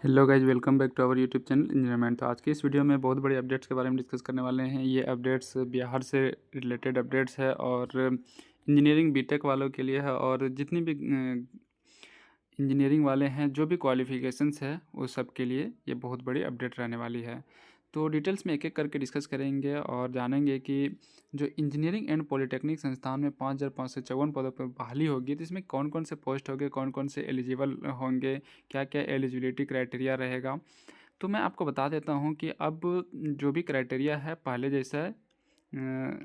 Hello guys, welcome back to our YouTube channel Engineer Man. तो आज की इस वीडियो में बहुत बड़ी अपडेट्स के बारे में डिस्कस करने वाले हैं। ये अपडेट्स बिहार से रिलेटेड अपडेट्स है और इंजीनियरिंग बीटेक वालों के लिए है और जितनी भी इंजीनियरिंग वाले हैं जो भी क्वालिफिकेशंस है वो सब के लिए ये बहुत बड़ी अपडेट रहने वाली है। तो डिटेल्स में एक एक करके डिस्कस करेंगे और जानेंगे कि जो इंजीनियरिंग एंड पॉलिटेक्निक संस्थान में 5,554 पदों पर बहाली होगी, तो इसमें कौन कौन से पोस्ट होंगे, कौन कौन से एलिजिबल होंगे, क्या क्या एलिजिबिलिटी क्राइटेरिया रहेगा। तो मैं आपको बता देता हूँ कि अब जो भी क्राइटेरिया है पहले जैसा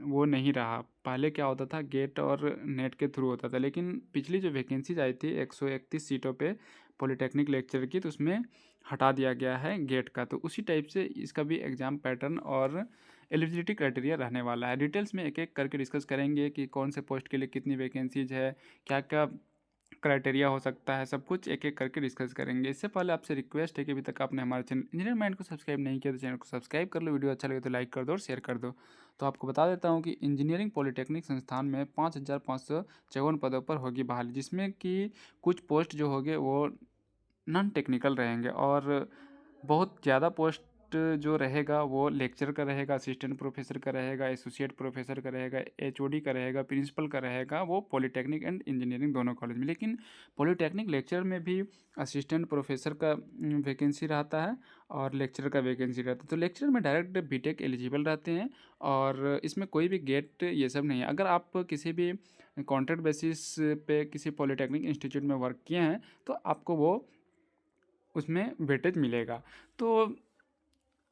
वो नहीं रहा। पहले क्या होता था, गेट और नेट के थ्रू होता था, लेकिन पिछली जो वैकेंसीज आई थी 131 सीटों पे पॉलिटेक्निक लेक्चर की, तो उसमें हटा दिया गया है गेट का। तो उसी टाइप से इसका भी एग्ज़ाम पैटर्न और एलिजिबिलिटी क्राइटेरिया रहने वाला है। डिटेल्स में एक एक करके डिस्कस करेंगे कि कौन से पोस्ट के लिए कितनी वैकेंसीज है, क्या क्या क्राइटेरिया हो सकता है, सब कुछ एक एक करके डिस्कस करेंगे। इससे पहले आपसे रिक्वेस्ट है कि अभी तक आपने हमारे चैनल इंजीनियर माइंड को सब्सक्राइब नहीं किया तो चैनल को सब्सक्राइब कर लो, वीडियो अच्छा लगे तो लाइक कर दो और शेयर कर दो। तो आपको बता देता हूँ कि इंजीनियरिंग पॉलिटेक्निक संस्थान में 5,554 पदों पर होगी बहाली, जिसमें कि कुछ पोस्ट जो होंगे वो नॉन टेक्निकल रहेंगे और बहुत ज़्यादा पोस्ट जो रहेगा वो लेक्चर का रहेगा, असिस्टेंट प्रोफेसर का रहेगा, एसोसिएट प्रोफेसर का रहेगा, एचओडी का रहेगा, प्रिंसिपल का रहेगा, वो पॉलिटेक्निक एंड इंजीनियरिंग दोनों कॉलेज में। लेकिन पॉलिटेक्निक लेक्चर में भी असिस्टेंट प्रोफेसर का वैकेंसी रहता है और लेक्चर का वैकेंसी रहता है। तो लेक्चर में डायरेक्ट बीटेक एलिजिबल रहते हैं और इसमें कोई भी गेट ये सब नहीं है। अगर आप किसी भी कॉन्ट्रैक्ट बेसिस पे किसी पॉलिटेक्निक इंस्टीट्यूट में वर्क किए हैं तो आपको वो उसमें वेटेज मिलेगा। तो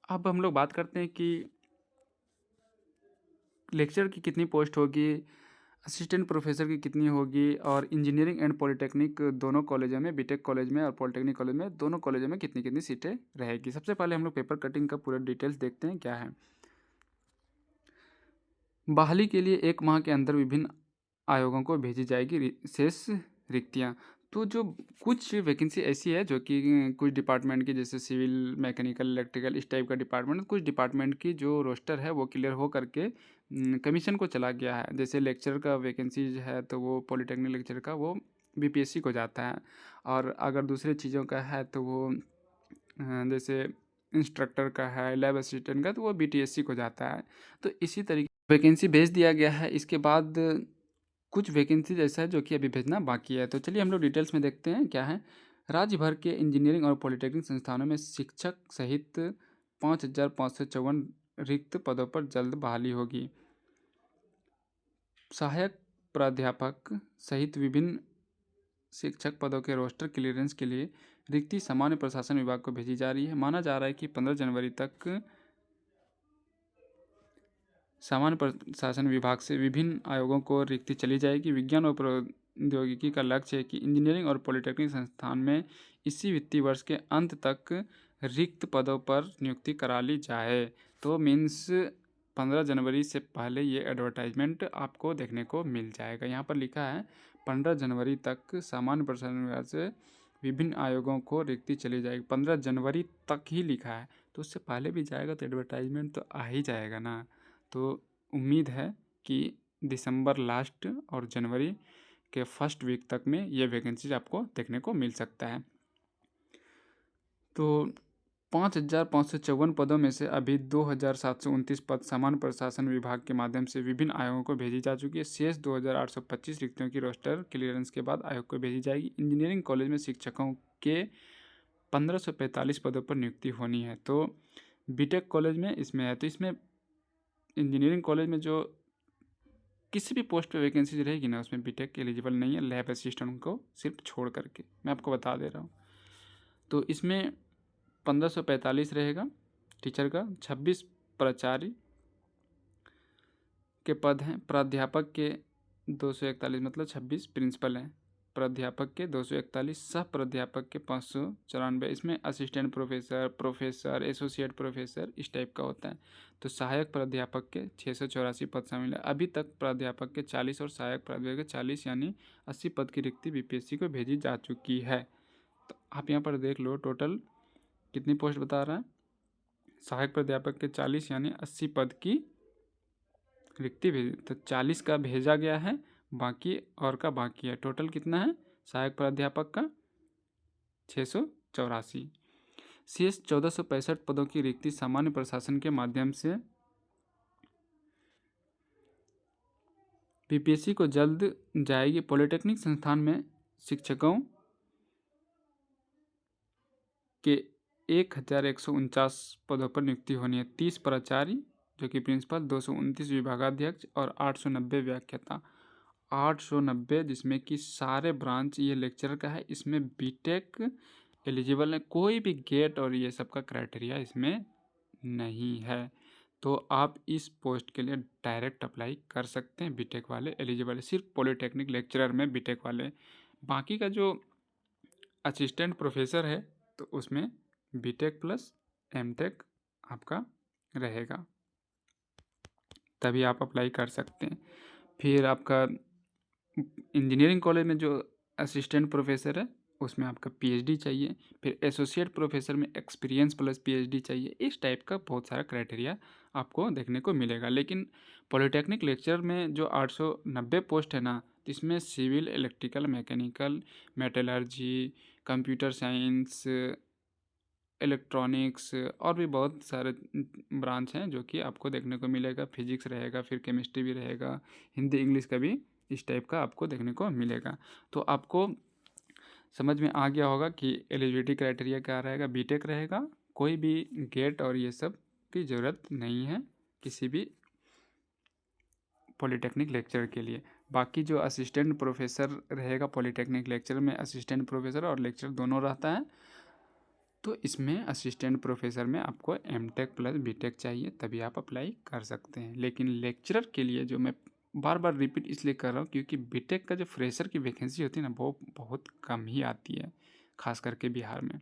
अब हम लोग बात करते हैं कि लेक्चर की कितनी पोस्ट होगी, असिस्टेंट प्रोफेसर की कितनी होगी और इंजीनियरिंग एंड पॉलिटेक्निक दोनों कॉलेजों में, बीटेक कॉलेज में और पॉलिटेक्निक कॉलेज में, दोनों कॉलेजों में कितनी कितनी सीटें रहेगी। सबसे पहले हम लोग पेपर कटिंग का पूरा डिटेल्स देखते हैं क्या है। बहाली के लिए 1 माह के अंदर विभिन्न आयोगों को भेजी जाएगी शेष रिक्तियाँ। तो जो कुछ वैकेंसी ऐसी है जो कि कुछ डिपार्टमेंट की, जैसे सिविल, मैकेनिकल, इलेक्ट्रिकल, इस टाइप का डिपार्टमेंट, कुछ डिपार्टमेंट की जो रोस्टर है वो क्लियर हो करके कमीशन को चला गया है। जैसे लेक्चर का वैकेंसी है तो वो पॉलिटेक्निक लेक्चर का वो बीपीएससी को जाता है, और अगर दूसरे चीज़ों का है तो वो जैसे इंस्ट्रक्टर का है, लैब असिस्टेंट का, तो वो बीटीएससी को जाता है। तो इसी तरीके वैकेंसी भेज दिया गया है। इसके बाद कुछ वैकेंसीज ऐसा है जो कि अभी भेजना बाकी है। तो चलिए हम लोग डिटेल्स में देखते हैं क्या है। राज्य भर के इंजीनियरिंग और पॉलिटेक्निक संस्थानों में शिक्षक सहित 5,554 रिक्त पदों पर जल्द बहाली होगी। सहायक प्राध्यापक सहित विभिन्न शिक्षक पदों के रोस्टर क्लियरेंस के लिए रिक्ति सामान्य प्रशासन विभाग को भेजी जा रही है। माना जा रहा है कि 15 जनवरी तक सामान्य प्रशासन विभाग से विभिन्न आयोगों को रिक्ति चली जाएगी। विज्ञान और प्रौद्योगिकी का लक्ष्य है कि इंजीनियरिंग और पॉलिटेक्निक संस्थान में इसी वित्तीय वर्ष के अंत तक रिक्त पदों पर नियुक्ति करा ली जाए। तो मीन्स 15 जनवरी से पहले ये एडवर्टाइजमेंट आपको देखने को मिल जाएगा। यहाँ पर लिखा है 15 जनवरी तक सामान्य प्रशासन विभाग से विभिन्न आयोगों को रिक्ति चली जाएगी। 15 जनवरी तक ही लिखा है, तो उससे पहले भी जाएगा तो एडवर्टाइजमेंट तो आ ही जाएगा ना। तो उम्मीद है कि दिसंबर लास्ट और जनवरी के फर्स्ट वीक तक में ये वैकेंसीज आपको देखने को मिल सकता है। तो 5,554 पदों में से अभी 2,729 पद सामान्य प्रशासन विभाग के माध्यम से विभिन्न आयोगों को भेजी जा चुकी है। शेष 2,825 रिक्तियों की रोस्टर क्लियरेंस के बाद आयोग को भेजी जाएगी। इंजीनियरिंग कॉलेज में शिक्षकों के 1,545 पदों पर नियुक्ति होनी है। तो बीटेक कॉलेज में इसमें है, तो इसमें इंजीनियरिंग कॉलेज में जो किसी भी पोस्ट पे वैकेंसी रहेगी ना, उसमें बीटेक एलिजिबल नहीं है, लैब असिस्टेंट को सिर्फ छोड़ करके, मैं आपको बता दे रहा हूँ। तो इसमें 1,545 रहेगा टीचर का, 26 प्राचार्य के पद हैं, प्राध्यापक के 241, मतलब 26 प्रिंसिपल हैं, प्राध्यापक के 241, सह प्राध्यापक के 594, इसमें assistant professor, professor, associate professor इस टाइप का होता है। तो सहायक प्राध्यापक के 684 पद शामिल है। अभी तक प्राध्यापक के 40 और सहायक प्राध्यापक के 40 यानी 80 पद की रिक्ति बीपीएससी को भेजी जा चुकी है। तो आप यहाँ पर देख लो टोटल कितनी पोस्ट बता रहा है। सहायक प्राध्यापक के 40 यानी 80 पद की रिक्ति भेजी, तो 40 का भेजा गया है, बाकी और का बाकी है। टोटल कितना है सहायक प्राध्यापक का? 684। शेष 1465 पदों की रिक्ति सामान्य प्रशासन के माध्यम से बीपीएससी को जल्द जाएगी। पॉलिटेक्निक संस्थान में शिक्षकों के 1149 पदों पर नियुक्ति होनी है। 30 प्राचार्य जो कि प्रिंसिपल, 229 विभागाध्यक्ष और 890 व्याख्याता। 890 जिसमें कि सारे ब्रांच ये लेक्चरर का है। इसमें बीटेक एलिजिबल है, कोई भी गेट और ये सब का क्राइटेरिया इसमें नहीं है। तो आप इस पोस्ट के लिए डायरेक्ट अप्लाई कर सकते हैं। बीटेक वाले एलिजिबल है, सिर्फ पॉलिटेक्निक लेक्चरर में बीटेक वाले। बाकी का जो असिस्टेंट प्रोफेसर है तो उसमें बीटेक प्लस एमटेक आपका रहेगा, तभी आप अप्लाई कर सकते हैं। फिर आपका इंजीनियरिंग कॉलेज में जो असिस्टेंट प्रोफेसर है उसमें आपका पीएचडी चाहिए। फिर एसोसिएट प्रोफेसर में एक्सपीरियंस प्लस पीएचडी चाहिए। इस टाइप का बहुत सारा क्राइटेरिया आपको देखने को मिलेगा। लेकिन पॉलिटेक्निक लेक्चर में जो 890 पोस्ट है ना, इसमें civil, electrical, mechanical, metallurgy, computer science, electronics और भी बहुत सारे ब्रांच हैं जो कि आपको देखने को मिलेगा। फिजिक्स रहेगा, फिर केमिस्ट्री भी रहेगा, हिंदी इंग्लिश का भी इस टाइप का आपको देखने को मिलेगा। तो आपको समझ में आ गया होगा कि एलिजिबिलिटी क्राइटेरिया क्या रहेगा। बीटेक रहेगा, कोई भी गेट और ये सब की ज़रूरत नहीं है किसी भी पॉलिटेक्निक लेक्चर के लिए। बाकी जो असिस्टेंट प्रोफेसर रहेगा पॉलिटेक्निक लेक्चर में, असिस्टेंट प्रोफेसर और लेक्चर दोनों रहता है। तो इसमें असिस्टेंट प्रोफेसर में आपको एमटेक प्लस बीटेक चाहिए, तभी आप अप्लाई कर सकते हैं। लेकिन लेक्चरर के लिए जो मैं बार बार रिपीट इसलिए कर रहा हूँ क्योंकि बीटेक का जो फ्रेशर की वैकेंसी होती है ना वो बहुत कम ही आती है, खास करके बिहार में।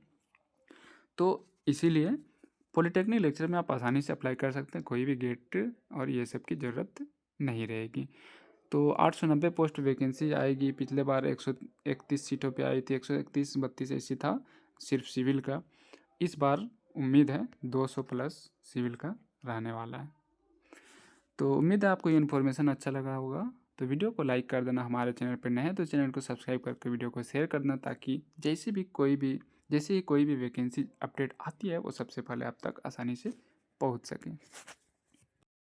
तो इसीलिए पॉलिटेक्निक लेक्चर में आप आसानी से अप्लाई कर सकते हैं, कोई भी गेट और ये सब की ज़रूरत नहीं रहेगी। तो 890 पोस्ट वैकेंसी आएगी। पिछले बार 131 सीटों पे आई थी, 131 32 ऐसी था सिर्फ सिविल का। इस बार उम्मीद है 200 प्लस सिविल का रहने वाला है। तो उम्मीद है आपको ये इन्फॉर्मेशन अच्छा लगा होगा। तो वीडियो को लाइक कर देना, हमारे चैनल पर नए हैं तो चैनल को सब्सक्राइब करके वीडियो को शेयर कर देना, ताकि जैसे ही कोई भी वैकेंसी अपडेट आती है वो सबसे पहले आप तक आसानी से पहुंच सके।